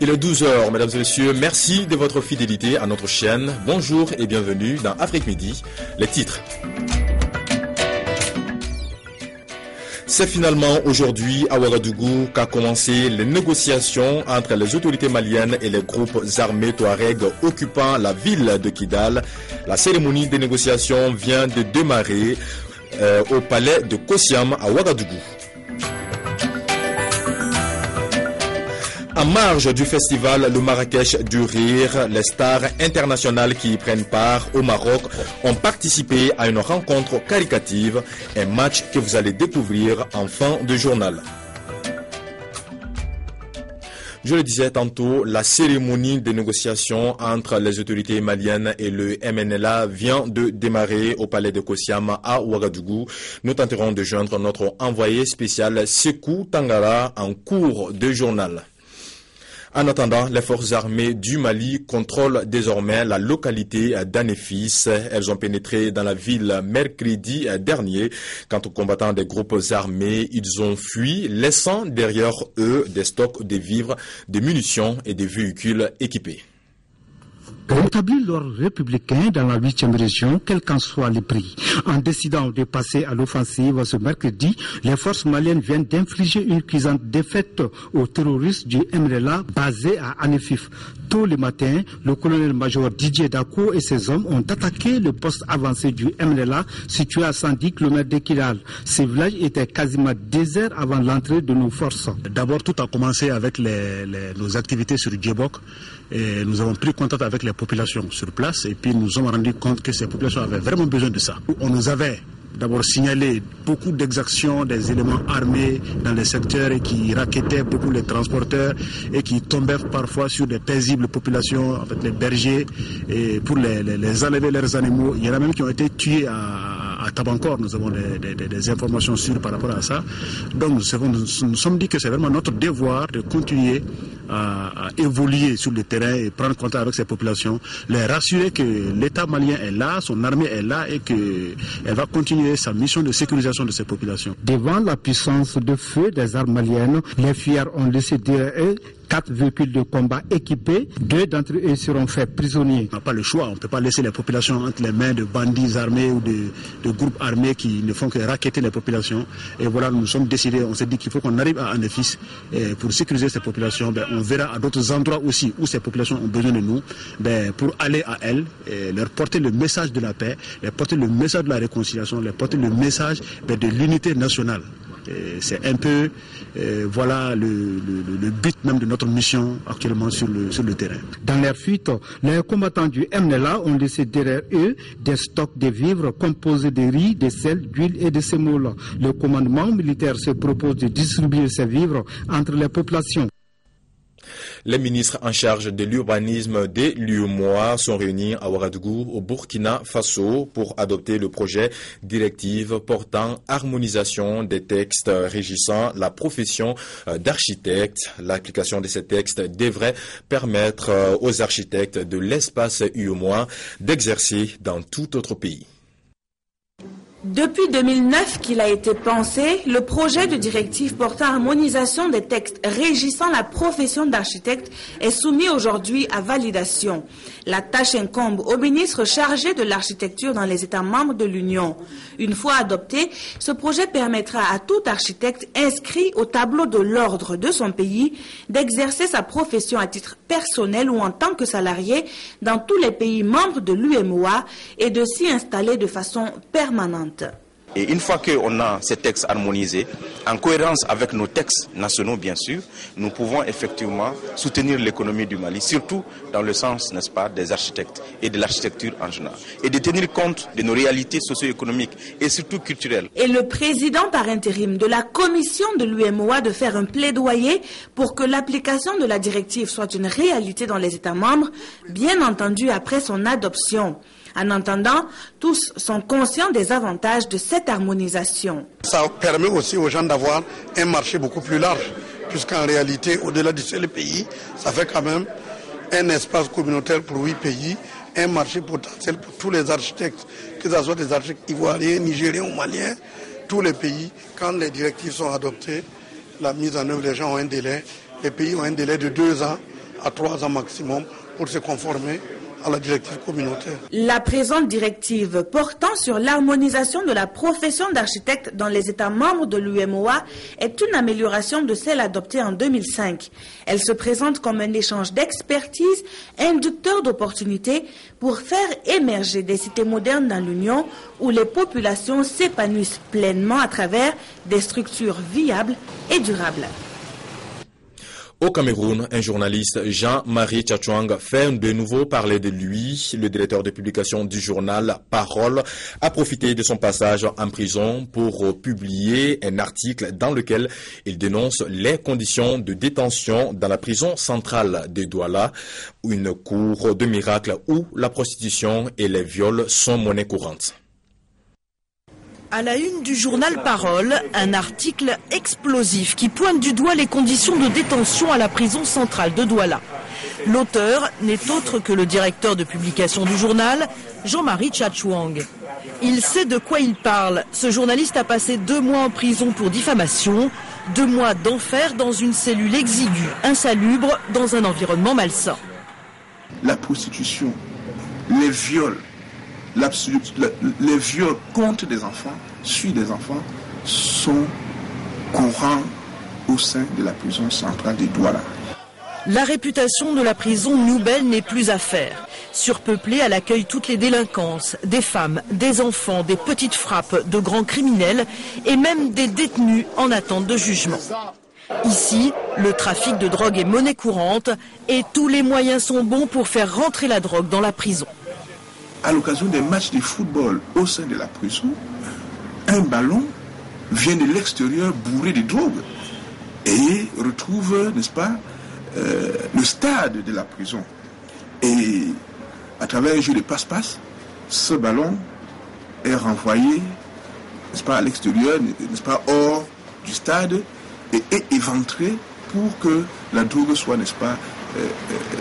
Il est 12h, mesdames et messieurs. Merci de votre fidélité à notre chaîne. Bonjour et bienvenue dans Afrique Midi. Les titres. C'est finalement aujourd'hui à Ouagadougou qu'a commencé les négociations entre les autorités maliennes et les groupes armés Touareg occupant la ville de Kidal. La cérémonie des négociations vient de démarrer au palais de Kossiam à Ouagadougou. En marge du festival Le Marrakech du Rire, les stars internationales qui y prennent part au Maroc ont participé à une rencontre caritative, un match que vous allez découvrir en fin de journal. Je le disais tantôt, la cérémonie de négociation entre les autorités maliennes et le MNLA vient de démarrer au palais de Kossiam à Ouagadougou. Nous tenterons de joindre notre envoyé spécial Sekou Tangara en cours de journal. En attendant, les forces armées du Mali contrôlent désormais la localité d'Anefis. Elles ont pénétré dans la ville mercredi dernier. Quant aux combattants des groupes armés, ils ont fui, laissant derrière eux des stocks de vivres, des munitions et des véhicules équipés. Rétablir l'ordre républicain dans la 8e région, quel qu'en soit le prix. En décidant de passer à l'offensive ce mercredi, les forces maliennes viennent d'infliger une cuisante défaite aux terroristes du MNLA basés à Anefif. Tôt le matin, le colonel-major Didier Dako et ses hommes ont attaqué le poste avancé du MNLA situé à 110 km de Kidal. Ce village était quasiment désert avant l'entrée de nos forces. D'abord, tout a commencé avec nos activités sur Djebok. Et nous avons pris contact avec les populations sur place et puis nous nous sommes rendus compte que ces populations avaient vraiment besoin de ça. On nous avait d'abord signalé beaucoup d'exactions des éléments armés dans les secteurs et qui racketaient beaucoup les transporteurs et qui tombaient parfois sur des paisibles populations, en fait les bergers, et pour les enlever leurs animaux. Il y en a même qui ont été tués à Tabancor. Nous avons des informations sûres par rapport à ça. Donc nous sommes dit que c'est vraiment notre devoir de continuer à évoluer sur le terrain et prendre contact avec ces populations, les rassurer que l'État malien est là, son armée est là et qu'elle va continuer sa mission de sécurisation de ces populations. Devant la puissance de feu des armes maliennes, les fuyards ont laissé derrière eux 4 véhicules de combat équipés. 2 d'entre eux seront faits prisonniers. On n'a pas le choix, on ne peut pas laisser les populations entre les mains de bandits armés ou de groupes armés qui ne font que racketter les populations. Et voilà, nous sommes décidés, on s'est dit qu'il faut qu'on arrive à Anefis pour sécuriser ces populations. On verra à d'autres endroits aussi où ces populations ont besoin de nous pour aller à elles, et leur porter le message de la paix, leur porter le message de la réconciliation, leur porter le message de l'unité nationale. C'est un peu voilà le but même de notre mission actuellement sur le terrain. Dans leur fuite, les combattants du MNLA ont laissé derrière eux des stocks de vivres composés de riz, de sel, d'huile et de semoule. Le commandement militaire se propose de distribuer ces vivres entre les populations. Les ministres en charge de l'urbanisme des l'UEMOA sont réunis à Ouagadougou, au Burkina Faso, pour adopter le projet directive portant harmonisation des textes régissant la profession d'architecte. L'application de ces textes devrait permettre aux architectes de l'espace UEMOA d'exercer dans tout autre pays. Depuis 2009 qu'il a été pensé, le projet de directive portant harmonisation des textes régissant la profession d'architecte est soumis aujourd'hui à validation. La tâche incombe au ministre chargé de l'architecture dans les États membres de l'Union. Une fois adopté, ce projet permettra à tout architecte inscrit au tableau de l'ordre de son pays d'exercer sa profession à titre personnel ou en tant que salarié dans tous les pays membres de l'UEMOA et de s'y installer de façon permanente. Et une fois qu'on a ces textes harmonisés, en cohérence avec nos textes nationaux bien sûr, nous pouvons effectivement soutenir l'économie du Mali, surtout dans le sens, n'est-ce pas, des architectes et de l'architecture en général, et de tenir compte de nos réalités socio-économiques et surtout culturelles. Et le président par intérim de la commission de l'UEMOA de faire un plaidoyer pour que l'application de la directive soit une réalité dans les États membres, bien entendu après son adoption. En attendant, tous sont conscients des avantages de cette harmonisation. Ça permet aussi aux gens d'avoir un marché beaucoup plus large, puisqu'en réalité, au-delà du seul pays, ça fait quand même un espace communautaire pour 8 pays, un marché potentiel pour tous les architectes, que ce soit des architectes ivoiriens, nigériens ou maliens, tous les pays. Quand les directives sont adoptées, la mise en œuvre, les gens ont un délai, les pays ont un délai de 2 ans à 3 ans maximum pour se conformer à la directive communautaire. La présente directive portant sur l'harmonisation de la profession d'architecte dans les États membres de l'UEMOA est une amélioration de celle adoptée en 2005. Elle se présente comme un échange d'expertise, inducteur d'opportunités pour faire émerger des cités modernes dans l'Union où les populations s'épanouissent pleinement à travers des structures viables et durables. Au Cameroun, un journaliste, Jean-Marie Tchatchouang, fait de nouveau parler de lui. Le directeur de publication du journal Parole a profité de son passage en prison pour publier un article dans lequel il dénonce les conditions de détention dans la prison centrale de Douala, une cour de miracle où la prostitution et les viols sont monnaie courante. À la une du journal Parole, un article explosif qui pointe du doigt les conditions de détention à la prison centrale de Douala. L'auteur n'est autre que le directeur de publication du journal, Jean-Marie Tchatchouang. Il sait de quoi il parle. Ce journaliste a passé 2 mois en prison pour diffamation, 2 mois d'enfer dans une cellule exiguë, insalubre, dans un environnement malsain. La prostitution, les viols, les viols contre des enfants, sur des enfants, sont courants au sein de la prison centrale de Douala. La réputation de la prison nouvelle n'est plus à faire. Surpeuplée, elle accueille toutes les délinquances, des femmes, des enfants, des petites frappes, de grands criminels et même des détenus en attente de jugement. Ici, le trafic de drogue est monnaie courante et tous les moyens sont bons pour faire rentrer la drogue dans la prison. À l'occasion des matchs de football au sein de la prison, un ballon vient de l'extérieur bourré de drogue et retrouve, n'est-ce pas, le stade de la prison. Et à travers un jeu de passe-passe, ce ballon est renvoyé, n'est-ce pas, à l'extérieur, n'est-ce pas, hors du stade et est éventré pour que la drogue soit, n'est-ce pas,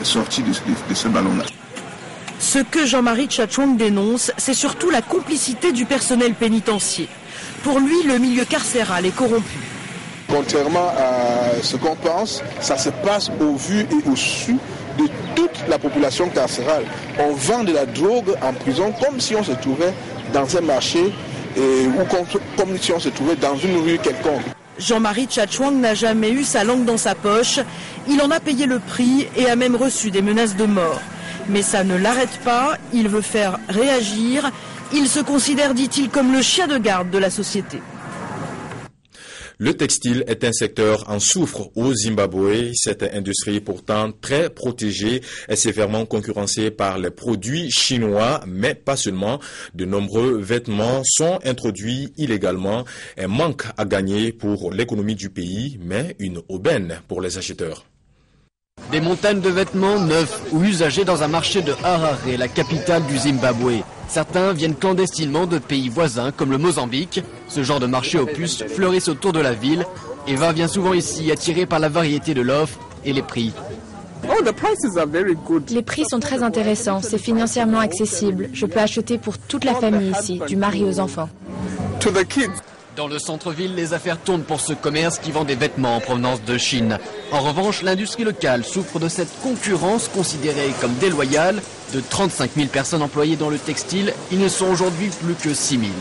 sortie de ce ballon-là. Ce que Jean-Marie Tchatchouang dénonce, c'est surtout la complicité du personnel pénitentiaire. Pour lui, le milieu carcéral est corrompu. Contrairement à ce qu'on pense, ça se passe au vu et au su de toute la population carcérale. On vend de la drogue en prison comme si on se trouvait dans un marché ou comme si on se trouvait dans une rue quelconque. Jean-Marie Tchatchouang n'a jamais eu sa langue dans sa poche. Il en a payé le prix et a même reçu des menaces de mort. Mais ça ne l'arrête pas, il veut faire réagir. Il se considère, dit-il, comme le chien de garde de la société. Le textile est un secteur en souffre au Zimbabwe. Cette industrie pourtant très protégée est sévèrement concurrencée par les produits chinois, mais pas seulement. De nombreux vêtements sont introduits illégalement. Un manque à gagner pour l'économie du pays, mais une aubaine pour les acheteurs. Des montagnes de vêtements neufs ou usagés dans un marché de Harare, la capitale du Zimbabwe. Certains viennent clandestinement de pays voisins comme le Mozambique. Ce genre de marché aux puces fleurissent autour de la ville. Eva vient souvent ici, attirée par la variété de l'offre et les prix. Les prix sont très intéressants, c'est financièrement accessible. Je peux acheter pour toute la famille ici, du mari aux enfants. Dans le centre-ville, les affaires tournent pour ce commerce qui vend des vêtements en provenance de Chine. En revanche, l'industrie locale souffre de cette concurrence considérée comme déloyale. De 35 000 personnes employées dans le textile, ils ne sont aujourd'hui plus que 6 000.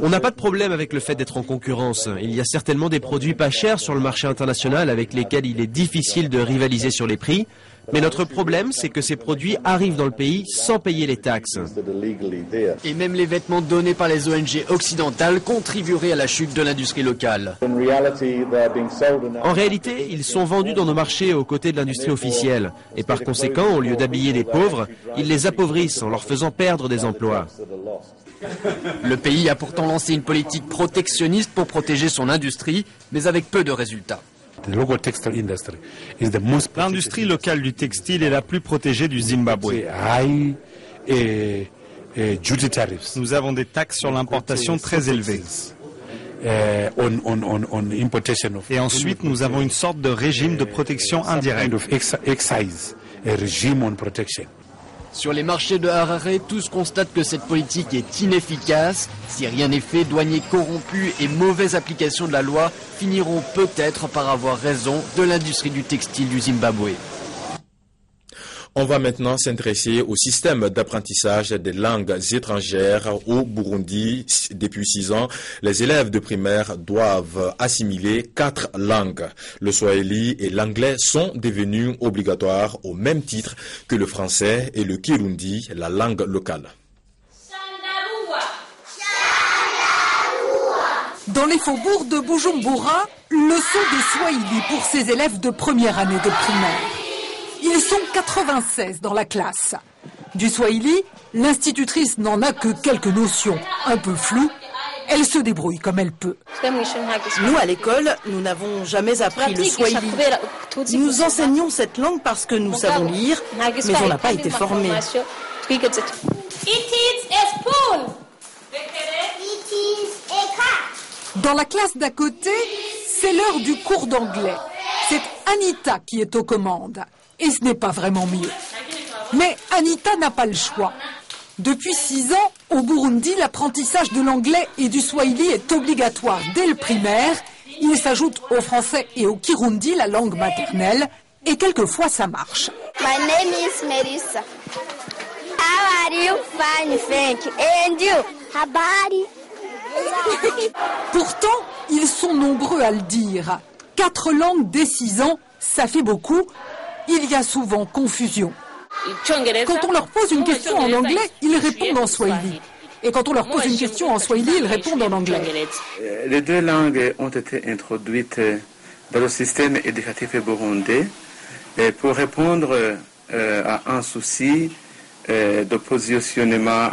On n'a pas de problème avec le fait d'être en concurrence. Il y a certainement des produits pas chers sur le marché international avec lesquels il est difficile de rivaliser sur les prix. Mais notre problème, c'est que ces produits arrivent dans le pays sans payer les taxes. Et même les vêtements donnés par les ONG occidentales contribueraient à la chute de l'industrie locale. En réalité, ils sont vendus dans nos marchés aux côtés de l'industrie officielle. Et par conséquent, au lieu d'habiller les pauvres, ils les appauvrissent en leur faisant perdre des emplois. Le pays a pourtant lancé une politique protectionniste pour protéger son industrie, mais avec peu de résultats. L'industrie locale du textile est la plus protégée du Zimbabwe. Nous avons des taxes sur l'importation très élevées. Et ensuite, nous avons une sorte de régime de protection indirecte. Sur les marchés de Harare, tous constatent que cette politique est inefficace. Si rien n'est fait, douaniers corrompus et mauvaise application de la loi finiront peut-être par avoir raison de l'industrie du textile du Zimbabwe. On va maintenant s'intéresser au système d'apprentissage des langues étrangères au Burundi. Depuis 6 ans, les élèves de primaire doivent assimiler 4 langues. Le swahili et l'anglais sont devenus obligatoires au même titre que le français et le kirundi, la langue locale. Dans les faubourgs de Bujumbura, leçon de swahili pour ces élèves de première année de primaire. Ils sont 96 dans la classe. Du swahili, l'institutrice n'en a que quelques notions, un peu floues. Elle se débrouille comme elle peut. Nous, à l'école, nous n'avons jamais appris le swahili. Nous enseignons cette langue parce que nous savons lire, mais on n'a pas été formés. It is a spoon. It is a cat. Dans la classe d'à côté, c'est l'heure du cours d'anglais. C'est Anita qui est aux commandes. Et ce n'est pas vraiment mieux. Mais Anita n'a pas le choix. Depuis 6 ans, au Burundi, l'apprentissage de l'anglais et du swahili est obligatoire dès le primaire. Il s'ajoute au français et au kirundi, la langue maternelle, et quelquefois ça marche. My name is Melissa. How are you? Fine, thank you. And you? How about you? Pourtant, ils sont nombreux à le dire. 4 langues dès 6 ans, ça fait beaucoup. Il y a souvent confusion. Quand on leur pose une question en anglais, ils répondent en swahili. Et quand on leur pose une question en swahili, ils répondent en anglais. Les 2 langues ont été introduites dans le système éducatif burundais pour répondre à un souci de positionnement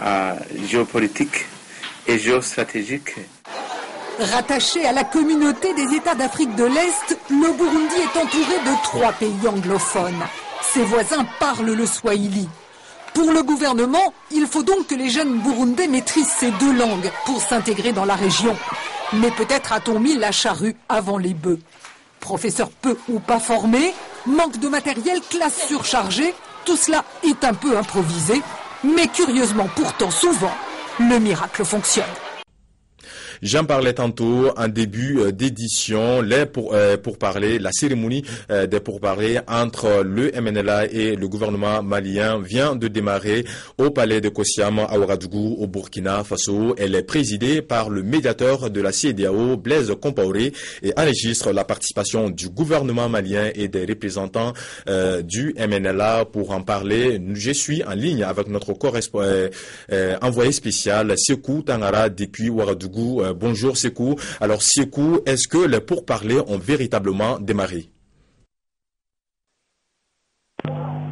géopolitique et géostratégique. Rattaché à la communauté des États d'Afrique de l'Est, le Burundi est entouré de 3 pays anglophones. Ses voisins parlent le swahili. Pour le gouvernement, il faut donc que les jeunes burundais maîtrisent ces 2 langues pour s'intégrer dans la région. Mais peut-être a-t-on mis la charrue avant les bœufs. Professeurs peu ou pas formés, manque de matériel, classe surchargée, tout cela est un peu improvisé. Mais curieusement, pourtant souvent, le miracle fonctionne. J'en parlais tantôt en début d'édition, la cérémonie des pourparlers entre le MNLA et le gouvernement malien vient de démarrer au palais de Kosiam à Ouagadougou au Burkina Faso. Elle est présidée par le médiateur de la CEDEAO, Blaise Compaoré, et enregistre la participation du gouvernement malien et des représentants du MNLA. Pour en parler, je suis en ligne avec notre envoyé spécial Sekou Tangara depuis Ouagadougou. Bonjour Sekou. Alors Sekou, est-ce que les pourparlers ont véritablement démarré?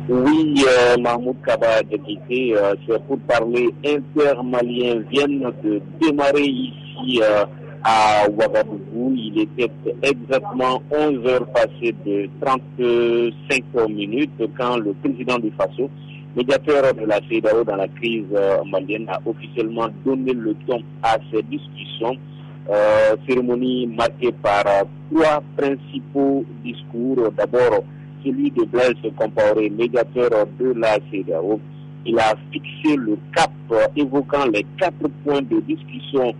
Oui, Mahmoud Kaba Djekité, ces pourparlers intermaliens viennent de démarrer ici à Ouagadougou. Il était exactement 11 heures passées de 35 minutes quand le président du Faso, médiateur de la CEDEAO dans la crise malienne, a officiellement donné le ton à ces discussions. Cérémonie marquée par 3 principaux discours. D'abord, celui de Blaise Compaoré, médiateur de la CEDEAO. Il a fixé le cap évoquant les 4 points de discussion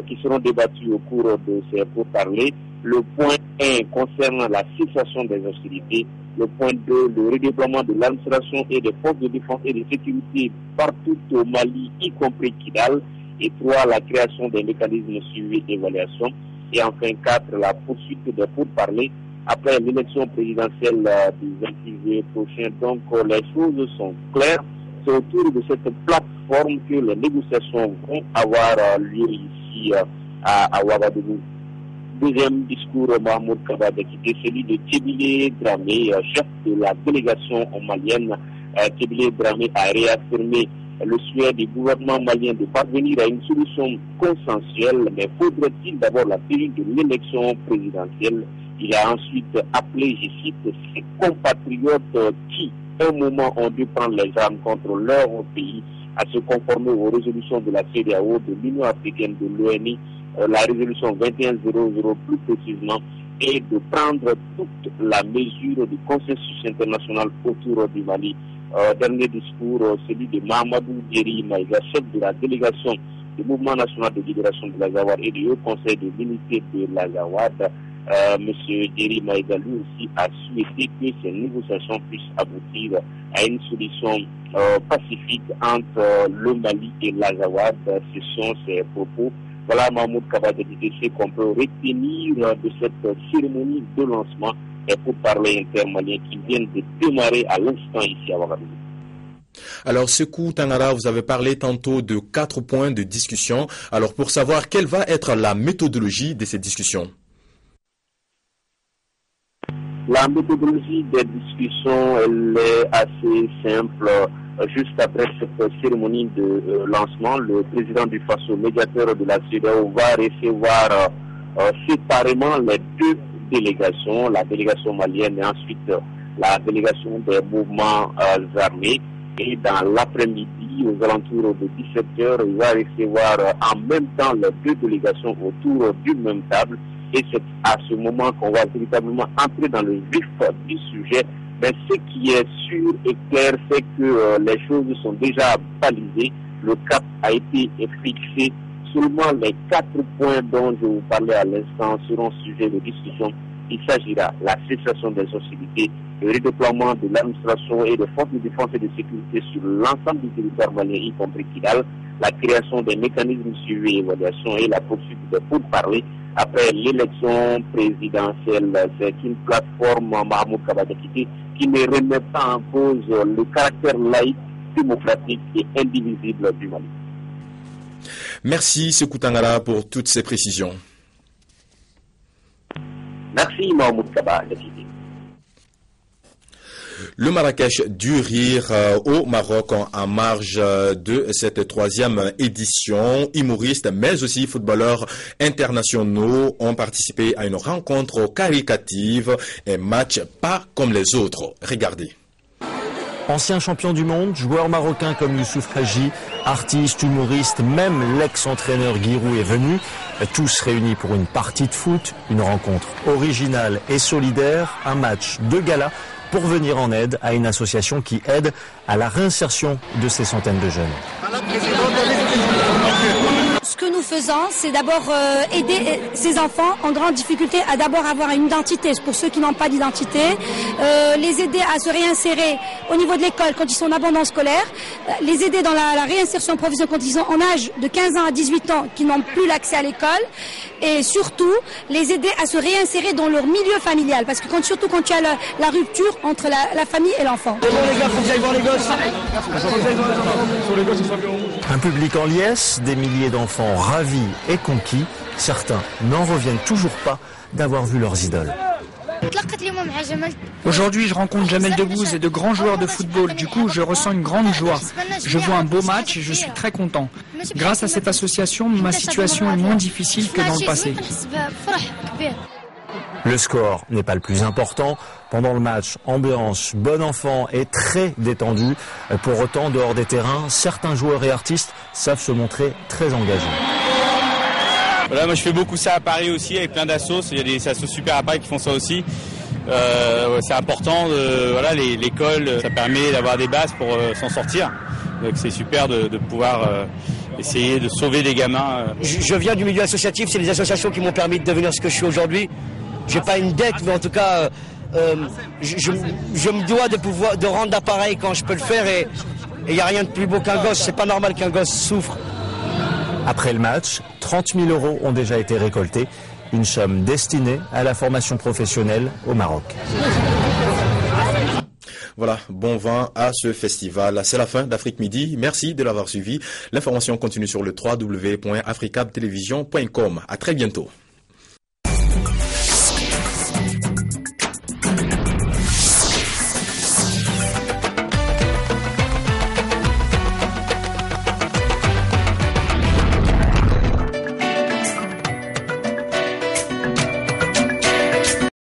qui seront débattus au cours de ces pourparlers. Le point 1 concerne la cessation des hostilités. Le point 2, le redéploiement de l'administration et des forces de défense et de sécurité partout au Mali, y compris Kidal. Et 3, la création des mécanismes de suivi et d'évaluation. Et enfin 4, la poursuite des pourparlers après l'élection présidentielle du 26 juillet prochain. Donc les choses sont claires. C'est autour de cette plateforme que les négociations vont avoir lieu ici à Ouagadougou. Deuxième discours, Mahmoud Kaba Djekité, celui de Tébile Dramé, chef de la délégation malienne. Tébile Dramé a réaffirmé le souhait du gouvernement malien de parvenir à une solution consensuelle, mais faudrait-il d'abord la tenue de l'élection présidentielle. Il a ensuite appelé, je cite, ses compatriotes qui, un moment, ont dû prendre les armes contre leur pays à se conformer aux résolutions de la CEDEAO, de l'Union africaine, de l'ONU, la résolution 2100 plus précisément, et de prendre toute la mesure du consensus international autour du Mali. dernier discours, celui de Mahamadou Djeri Maïga, chef de la délégation du Mouvement national de libération de l'Azawad et du Haut Conseil de l'unité de l'Azawad. M. Djeri Maïga lui aussi a souhaité que ces négociations puissent aboutir à une solution pacifique entre le Mali et l'Azawad. Ce sont ses propos. Voilà, Mahmoud Kaba de l'IDC qu'on peut retenir de cette cérémonie de lancement et pour parler intermalien qui viennent de démarrer à l'instant ici à Ouagadougou. Alors, Sekou Tangara, vous avez parlé tantôt de 4 points de discussion. Alors, pour savoir quelle va être la méthodologie de ces discussions? La méthodologie des discussions, elle est assez simple. Juste après cette cérémonie de lancement, le président du FASO, médiateur de la CEDEAO, va recevoir séparément les 2 délégations, la délégation malienne et ensuite la délégation des mouvements armés. Et dans l'après-midi, aux alentours de 17h, il va recevoir en même temps les 2 délégations autour d'une même table. Et c'est à ce moment qu'on va véritablement entrer dans le vif du sujet. Mais ce qui est sûr et clair, c'est que les choses sont déjà balisées. Le cap a été fixé. Seulement les 4 points dont je vous parlais à l'instant seront sujets de discussion. Il s'agira de la cessation des hostilités, le redéploiement de l'administration et des forces de défense et de sécurité sur l'ensemble du territoire malien, y compris Kidal, la création des mécanismes de suivi et évaluation et la poursuite des pourparlers après l'élection présidentielle. C'est une plateforme, Mahmoud Kabadakiti, qui ne remet pas en cause le caractère laïque, démocratique et indivisible du Mali. Merci Sekou Tangara pour toutes ces précisions. Merci Mahmoud Kabadakiti. Le Marrakech du rire au Maroc en marge de cette 3e édition. Humoristes mais aussi footballeurs internationaux ont participé à une rencontre qualitative et match pas comme les autres. Regardez. Ancien champion du monde, joueurs marocains comme Youssouf Hadji, artistes, humoristes, même l'ex-entraîneur Giroud est venu. Tous réunis pour une partie de foot, une rencontre originale et solidaire, un match de gala pour venir en aide à une association qui aide à la réinsertion de ces centaines de jeunes. Ce que nous faisons, c'est d'abord aider ces enfants en grande difficulté à d'abord avoir une identité, pour ceux qui n'ont pas d'identité, les aider à se réinsérer au niveau de l'école quand ils sont en abandon scolaire, les aider dans la réinsertion professionnelle quand ils sont en âge de 15 ans à 18 ans qui n'ont plus l'accès à l'école, et surtout les aider à se réinsérer dans leur milieu familial, parce que surtout quand tu as la rupture entre la famille et l'enfant. C'est bon les gars, faut que j'aille voir les gosses. Un public en liesse, des milliers d'enfants ravis et conquis, certains n'en reviennent toujours pas d'avoir vu leurs idoles. Aujourd'hui, je rencontre Jamel Debbouze et de grands joueurs de football. Du coup, je ressens une grande joie. Je vois un beau match et je suis très content. Grâce à cette association, ma situation est moins difficile que dans le passé. Le score n'est pas le plus important. Pendant le match, ambiance, bon enfant et très détendue. Pour autant, dehors des terrains, certains joueurs et artistes savent se montrer très engagés. Voilà, moi je fais beaucoup ça à Paris aussi avec plein d'assos. Il y a des assos super à Paris qui font ça aussi. C'est important. Voilà, l'école, ça permet d'avoir des bases pour s'en sortir. Donc c'est super de pouvoir essayer de sauver des gamins. Je viens du milieu associatif. C'est les associations qui m'ont permis de devenir ce que je suis aujourd'hui. J'ai pas une dette, mais en tout cas, je me dois de rendre l'appareil quand je peux le faire. Et il n'y a rien de plus beau qu'un gosse. C'est pas normal qu'un gosse souffre. Après le match, 30 000 € ont déjà été récoltés, une somme destinée à la formation professionnelle au Maroc. Voilà, bon vent à ce festival. C'est la fin d'Afrique Midi. Merci de l'avoir suivi. L'information continue sur le www.africabtelevision.com. À très bientôt.